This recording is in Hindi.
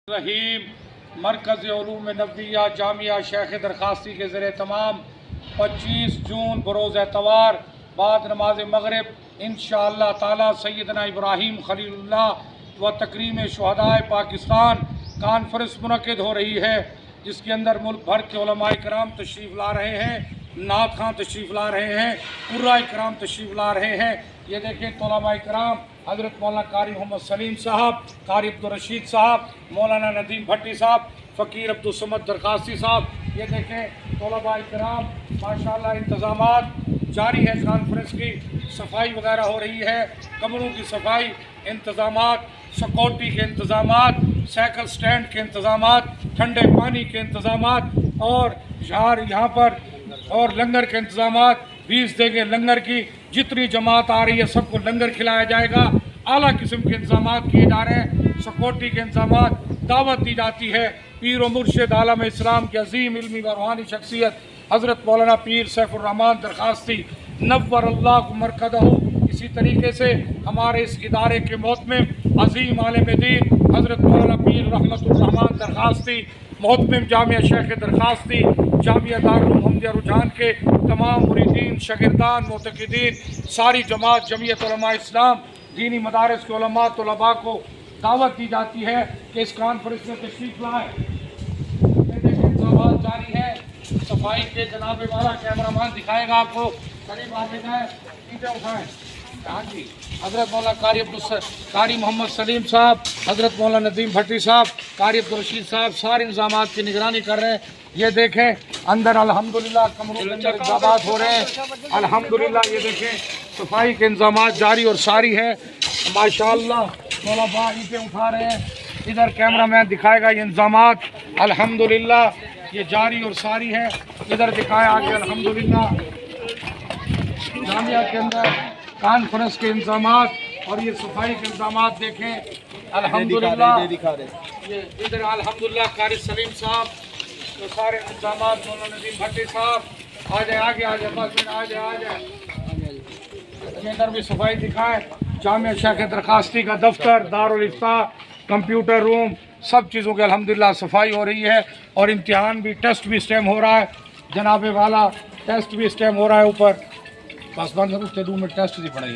रहीम मरकज़ उलूम नबविया जामिया शेख दरखास्ती के ज़रिए तमाम 25 जून बरोज़ एतवार बाद नमाज मगरिब इंशाअल्लाह ताला सैयदना इब्राहीम खलीलुल्लाह व तकरीम शुहदाए पाकिस्तान कॉन्फ्रेंस मुनक़िद हो रही है, जिसके अंदर मुल्क भर के उलमाए कराम तशरीफ़ ला रहे हैं, नात खां तशरीफ़ ला रहे हैं, कुर्राए कराम तशरीफ़ ला रहे हैं। ये देखें तौलबाए कराम हज़रत मौलाना कारी मोहम्मद सलीम साहब, कारी अब्दुल रशीद साहब, मौलाना नदीम भट्टी साहब, फ़कीर अब्दुल समद दरखास्ती साहब। ये देखें तौलबाए कराम माशाअल्लाह इंतज़ामात जारी है, कॉन्फ्रेंस की सफाई वगैरह हो रही है, कमरों की सफाई, इंतज़ामात, सिक्योरिटी के इंतज़ामात, साइकिल स्टैंड के इंतज़ामात, ठंडे पानी के इंतज़ामात और यहाँ पर और लंगर के इंतज़ामात 20 देंगे लंगर की। जितनी जमात आ रही है सबको लंगर खिलाया जाएगा। आला किस्म के इंतज़ामात किए जा रहे हैं, सिक्योरिटी के इंतज़ामात, दावत दी जाती है। पीर व मुर्शिद आलम इस्लाम की अजीम इल्मी व रूहानी शख्सियत हज़रत मौलाना पीर सैफुर रहमान दरखास्ती नव्वर अल्लाह मरकदहू। इसी तरीके से हमारे इस इदारे के मोहतमिम अजीम आलिम दीन हज़रत मौलाना पीर रहमतुर रहमान दरखास्ती, मोहतमिम जामिया शेख दरखास्ती, जामिया दारुल मोहम्मदिया रुझान के तमाम मुरीदीन, शागिर्दान, मुतक़िदीन, सारी जमात, जमीयत उलमा इस्लाम, दीनी मदारिस के उलमा तलबा को दावत दी जाती है कि इस कॉन्फ्रेंस में तशरीफ़ लाएँ। इंतज़ामात जारी है, सफाई के जनाब वाला कैमरामैन दिखाएगा आपको, करीब आगे जाए, नीचे उठाएँ। हाँ जी, हज़रत मौलाना कारी मोहम्मद सलीम साहब, हज़रत मौलाना नदीम भट्टी साहब, कारी अब्दुल रशीद साहब सारे इंतज़ामात की निगरानी कर रहे हैं। ये देखें अंदर अल्हम्दुलिल्लाह कमरों के अंदर इंतज़ामात हो रहे हैं अल्हम्दुलिल्लाह। ये देखें सफाई के इंतज़ामात जारी और सारी है माशाअल्लाह। तलबा ईंटें उठा रहे हैं, इधर कैमरामैन दिखाएगा ये इंतज़ामात अल्हम्दुलिल्लाह ये जारी और सारी है। इधर दिखाया आगे अल्हम्दुलिल्लाह जामिया के अंदर कॉन्फ्रेंस के इंतज़ामात और ये सफाई के इंतज़ामात देखें अल्हम्दुलिल्लाह। ये इधर अल्हम्दुलिल्लाह कारी सलीम साहब तो सारे इंतज़ामात, मौलाना नदीम भट्टी साहब आ जाए, आगे आ जाए, बस आ जाए। इधर भी सफाई दिखाएं, जामिया शेख दरखास्ती का दफ्तर, दारुल इफ्ता, कंप्यूटर रूम, सब चीज़ों की अल्हम्दुलिल्लाह सफाई हो रही है। और इम्तिहान भी, टेस्ट भी स्टैम हो रहा है जनाबे वाला, टेस्ट भी स्टैम हो रहा है ऊपर। बस बंद 2 मिनट टेस्ट दी पड़ेगी।